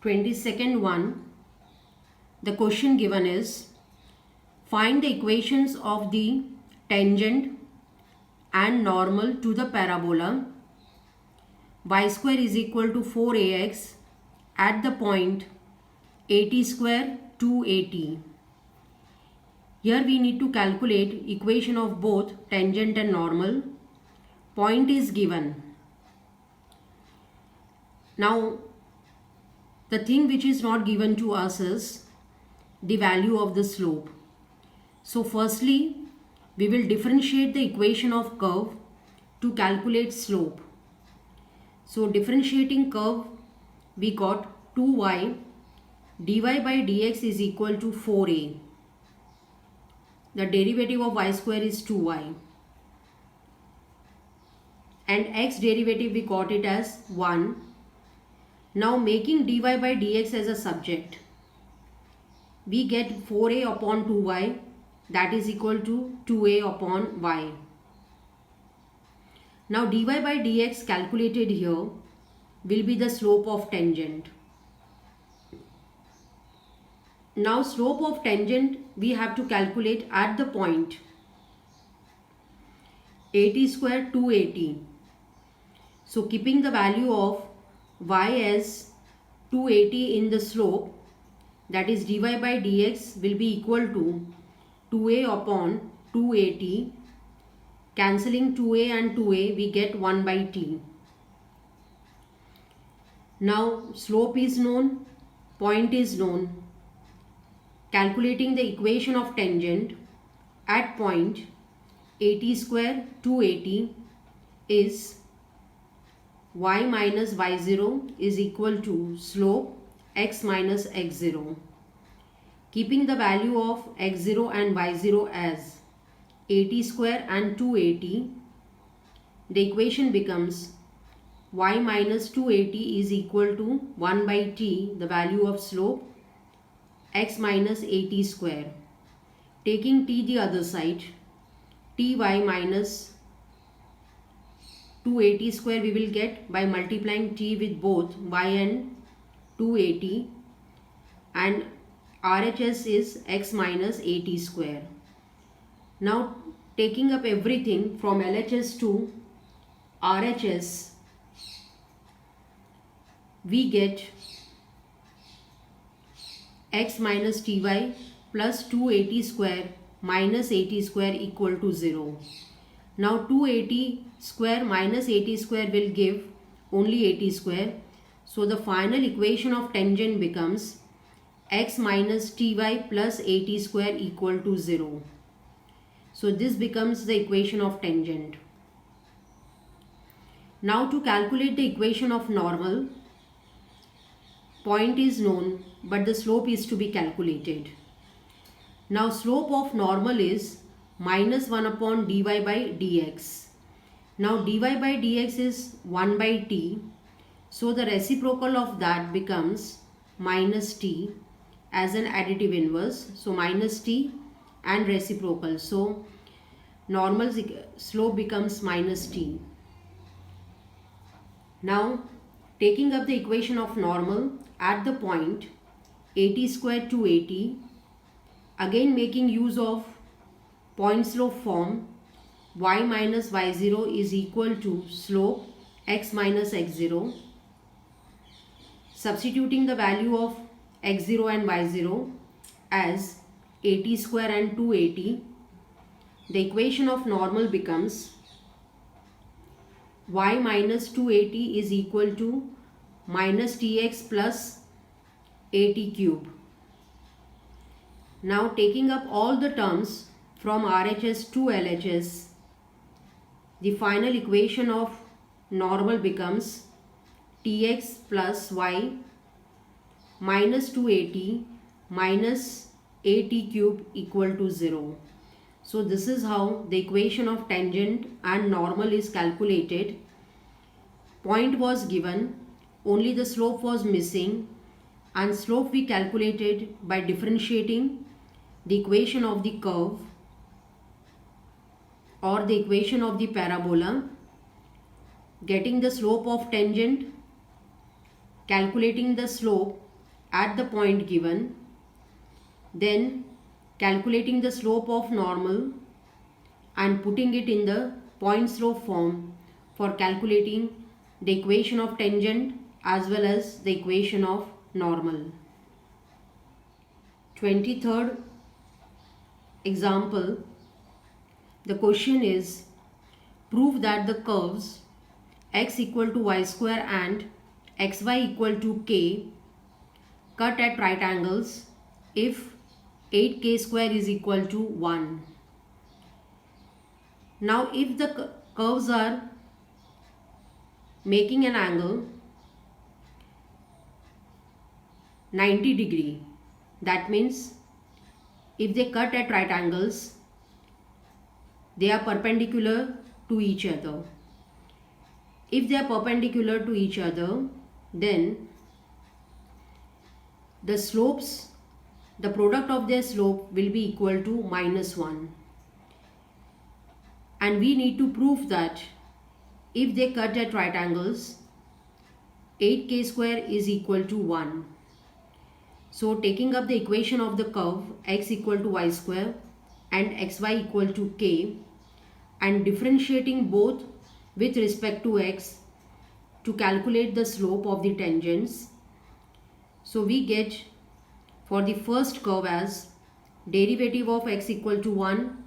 22nd one, the question given is find the equations of the tangent and normal to the parabola y square is equal to 4ax at the point at square 2at. Here we need to calculate equation of both tangent and normal. Point is given. Now the thing which is not given to us is the value of the slope. So firstly we will differentiate the equation of curve to calculate slope. So differentiating curve, we got 2y dy by dx is equal to 4a. The derivative of y square is 2y. And x derivative we got it as 1. Now making dy by dx as a subject, we get 4a upon 2y, that is equal to 2a upon y. Now dy by dx calculated here will be the slope of tangent. Now slope of tangent we have to calculate at the point at square 2at. So keeping the value of y as 2at in the slope, that is dy by dx will be equal to 2a upon 2at. Cancelling 2a and 2a, we get 1 by t. Now slope is known, point is known. Calculating the equation of tangent at point at square 2at is y minus y0 is equal to slope x minus x0. Keeping the value of x0 and y0 as at square and 2at, the equation becomes y minus 2at is equal to 1 by t, the value of slope, x minus at square. Taking t the other side, ty minus 2at square we will get by multiplying t with both y and 2at, and RHS is x minus at square. Now taking up everything from LHS to RHS, we get x minus ty plus 2at square minus at square equal to 0. Now 2at square minus at square will give only at square. So the final equation of tangent becomes x minus ty plus at square equal to 0. So this becomes the equation of tangent. Now to calculate the equation of normal, point is known but the slope is to be calculated. Now slope of normal is minus 1 upon dy by dx. Now dy by dx is 1 by t. So the reciprocal of that becomes minus t as an additive inverse. So minus t and reciprocal. So normal slope becomes minus t. Now taking up the equation of normal at the point at square 2at, again making use of point slope form, y minus y0 is equal to slope x minus x0. Substituting the value of x0 and y0 as at square and 2at, the equation of normal becomes y minus 2at is equal to minus tx plus at cube. Now taking up all the terms from RHS to LHS, the final equation of normal becomes tx plus y minus 2at minus at cube equal to 0. So this is how the equation of tangent and normal is calculated. Point was given, only the slope was missing, and slope we calculated by differentiating the equation of the curve or the equation of the parabola, getting the slope of tangent, calculating the slope at the point given, then calculating the slope of normal and putting it in the point slope form for calculating the equation of tangent as well as the equation of normal. 23rd example, the question is, prove that the curves x equal to y square and xy equal to k cut at right angles if 8k square is equal to 1. Now if the curves are making an angle 90 degree, that means if they cut at right angles, they are perpendicular to each other. If they are perpendicular to each other, then the slopes, the product of their slope will be equal to -1. And we need to prove that if they cut at right angles, 8k square is equal to 1. So taking up the equation of the curve x equal to y square and xy equal to k and differentiating both with respect to x to calculate the slope of the tangents. So we get for the first curve as derivative of x equal to 1,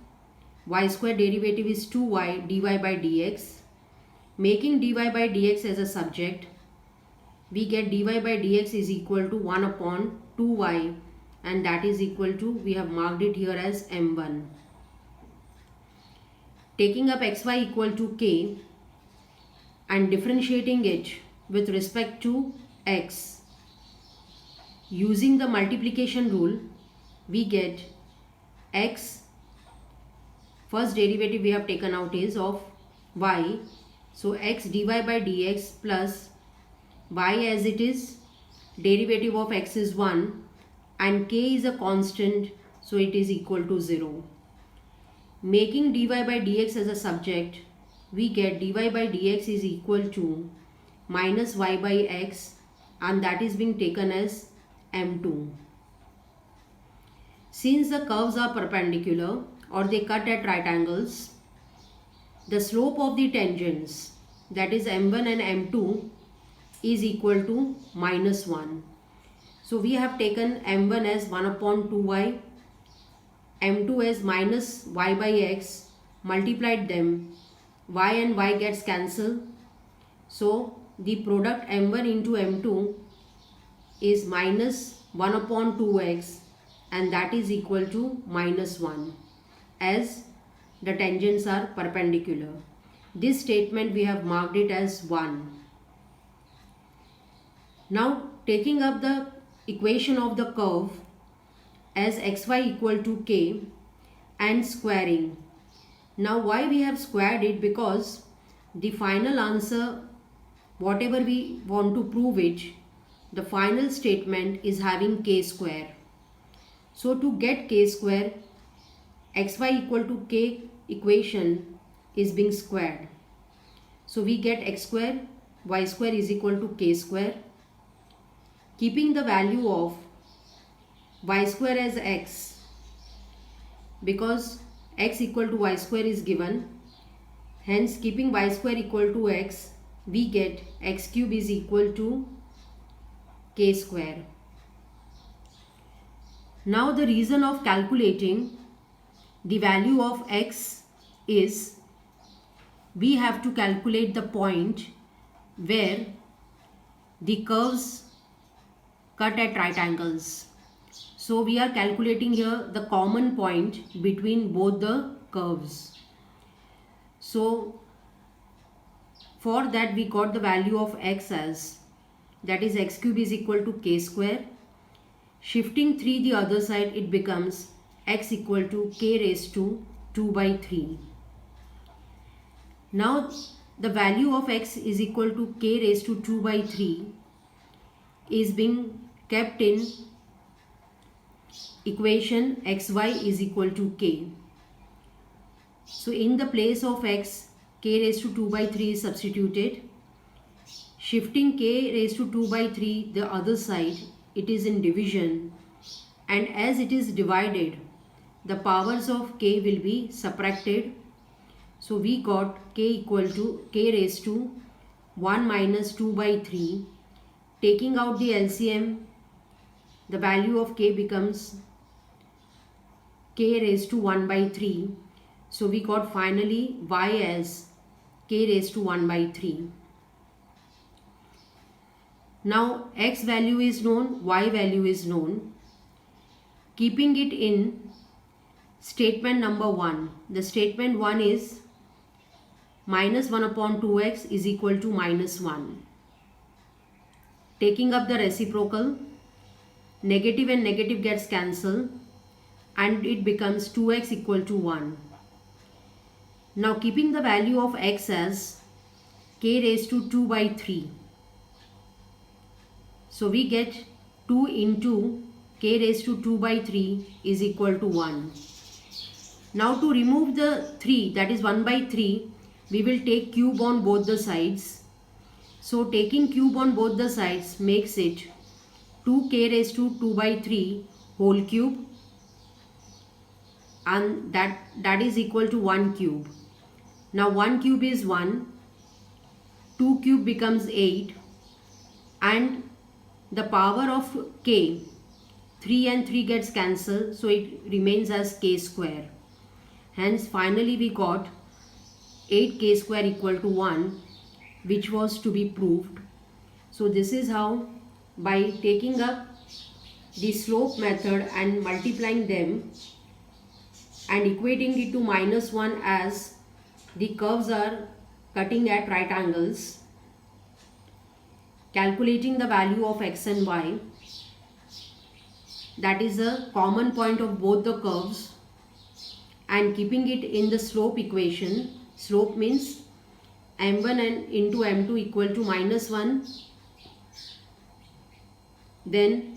y square derivative is 2y dy by dx. Making dy by dx as a subject, we get dy by dx is equal to 1 upon 2y, and that is equal to, we have marked it here as m1. Taking up xy equal to k and differentiating it with respect to x, using the multiplication rule, we get x, first derivative we have taken out is of y, so x dy by dx plus y as it is, derivative of x is 1 and k is a constant, so it is equal to 0. Making dy by dx as a subject, we get dy by dx is equal to minus y by x, and that is being taken as m2. Since the curves are perpendicular or they cut at right angles, the slope of the tangents, that is m1 and m2, is equal to -1. So we have taken m1 as 1 upon 2y, m2 as minus y by x, multiplied them, y and y gets cancelled. So the product m1 into m2 is minus 1 upon 2x, and that is equal to -1 as the tangents are perpendicular. This statement we have marked it as 1. Now taking up the equation of the curve as xy equal to k and squaring. Now why we have squared it? Because the final answer, whatever we want to prove it, the final statement is having k square. So to get k square, xy equal to k equation is being squared. So we get x square, y square is equal to k square. Keeping the value of y square as x, because x equal to y square is given, hence keeping y square equal to x, we get x cube is equal to k square. Now the reason of calculating the value of x is, we have to calculate the point where the curves cut at right angles. So we are calculating here the common point between both the curves. So for that we got the value of x as, that is x cube is equal to k square. Shifting 3 the other side, it becomes x equal to k raised to 2 by 3. Now the value of x is equal to k raised to 2 by 3 is being kept in equation xy is equal to k. So in the place of x, k raised to 2 by 3 is substituted. Shifting k raised to 2 by 3 the other side, it is in division, and as it is divided, the powers of k will be subtracted. So we got k equal to k raised to 1 minus 2 by 3. Taking out the LCM, the value of k becomes k raised to 1 by 3. So we got finally y as k raised to 1 by 3. Now x value is known, y value is known. Keeping it in statement number 1. The statement 1 is minus 1 upon 2x is equal to minus 1. Taking up the reciprocal, negative and negative gets cancelled and it becomes 2x equal to 1. Now keeping the value of x as k raised to 2 by 3. So we get 2 into k raised to 2 by 3 is equal to 1. Now to remove the 3, that is 1 by 3, we will take cube on both the sides. So taking cube on both the sides makes it 2k raised to 2 by 3 whole cube, and that is equal to 1 cube. Now 1 cube is 1, 2 cube becomes 8, and the power of k, 3 and 3 gets cancelled, so it remains as k square. Hence finally we got 8k square equal to 1, which was to be proved. So this is how, by taking up the slope method and multiplying them and equating it to minus 1 as the curves are cutting at right angles, calculating the value of x and y, that is a common point of both the curves, and keeping it in the slope equation. Slope means m1 and into m2 equal to minus 1. Then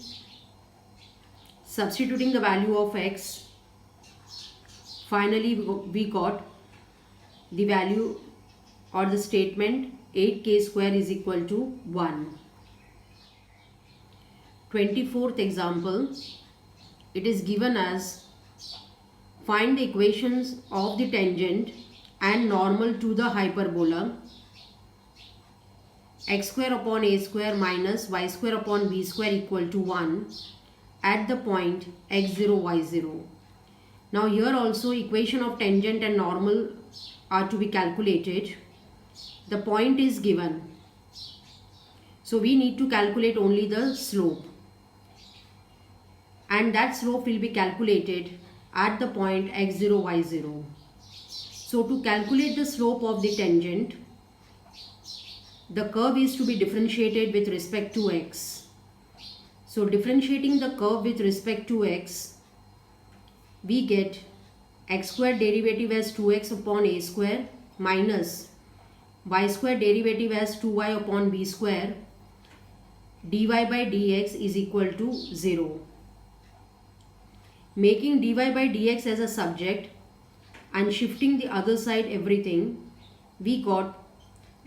substituting the value of x, finally we got the value or the statement 8k square is equal to 1. 24th example, it is given as find the equations of the tangent and normal to the hyperbola x square upon a square minus y square upon b square equal to 1 at the point x0, y0. Now here also equation of tangent and normal are to be calculated. The point is given, so we need to calculate only the slope, and that slope will be calculated at the point x0, y0. So to calculate the slope of the tangent, the curve is to be differentiated with respect to x. So differentiating the curve with respect to x, we get x square derivative as 2x upon a square minus y square derivative as 2y upon b square dy by dx is equal to 0. Making dy by dx as a subject and shifting the other side everything, we got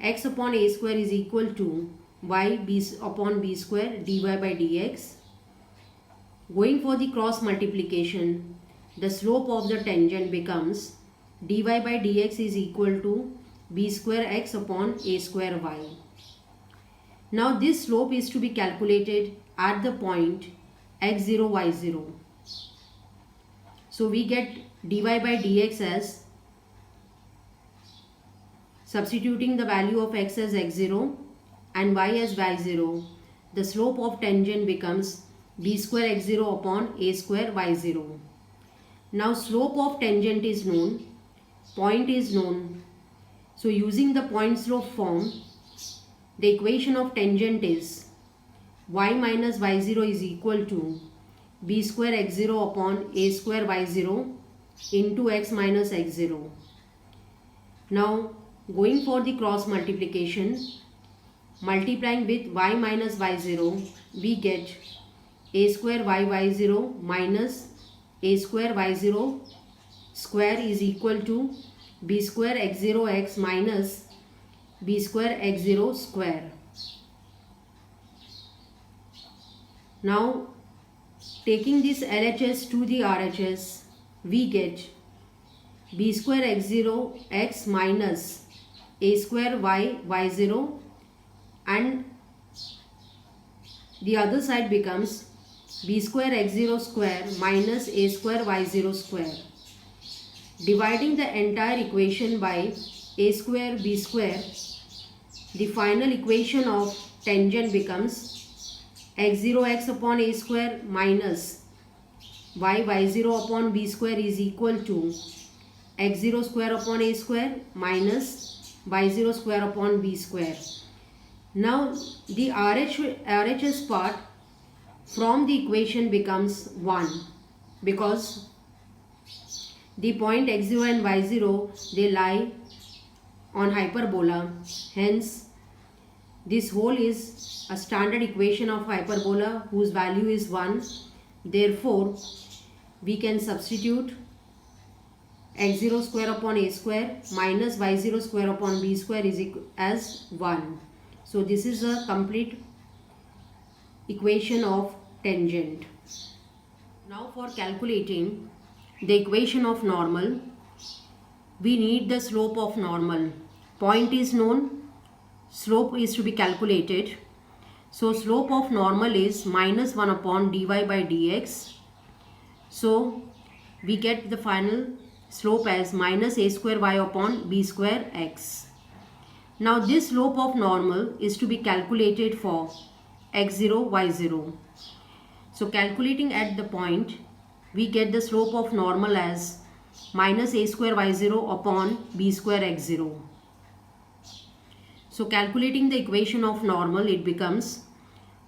x upon a square is equal to y upon b square dy by dx. Going for the cross multiplication, the slope of the tangent becomes dy by dx is equal to b square x upon a square y. Now this slope is to be calculated at the point x0, y0. So we get dy by dx as, substituting the value of x as x0 and y as y0, the slope of tangent becomes b square x0 upon a square y0. Now slope of tangent is known, point is known. So using the point slope form, the equation of tangent is y minus y0 is equal to b square x0 upon a square y0 into x minus x0. Now going for the cross multiplication, multiplying with y minus y0, we get a square y0 minus a square y0 square is equal to b square x0 x minus b square x0 square. Now taking this LHS to the RHS, we get b square x0 x minus a square y y0, and the other side becomes b square x0 square minus a square y0 square. Dividing the entire equation by a square b square, the final equation of tangent becomes x0 x upon a square minus y y0 upon b square is equal to x0 square upon a square minus y0 square upon b square. Now the RHS part from the equation becomes 1 because the point x0 and y0, they lie on hyperbola. Hence this whole is a standard equation of hyperbola whose value is 1. Therefore we can substitute x0 square upon a square minus y0 square upon b square is equal as 1. So this is a complete equation of tangent. Now for calculating the equation of normal, we need the slope of normal. Point is known, slope is to be calculated. So slope of normal is minus 1 upon dy by dx. So we get the final slope as minus a square y upon b square x. Now this slope of normal is to be calculated for x0, y0. So calculating at the point, we get the slope of normal as minus a square y0 upon b square x0. So calculating the equation of normal, it becomes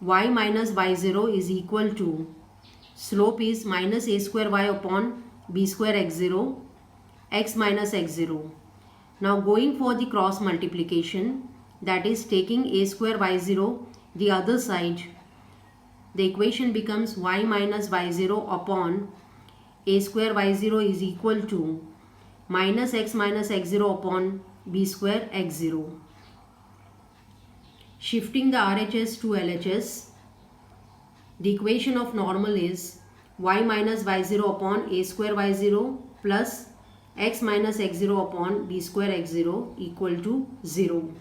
y minus y0 is equal to slope is minus a square y upon b square x0, x minus x0. Now going for the cross multiplication, that is taking a square y0 the other side, the equation becomes y minus y0 upon a square y0 is equal to minus x minus x0 upon b square x0. Shifting the RHS to LHS, the equation of normal is y minus y0 upon a square y0 plus x minus x0 upon b square x0 equal to 0.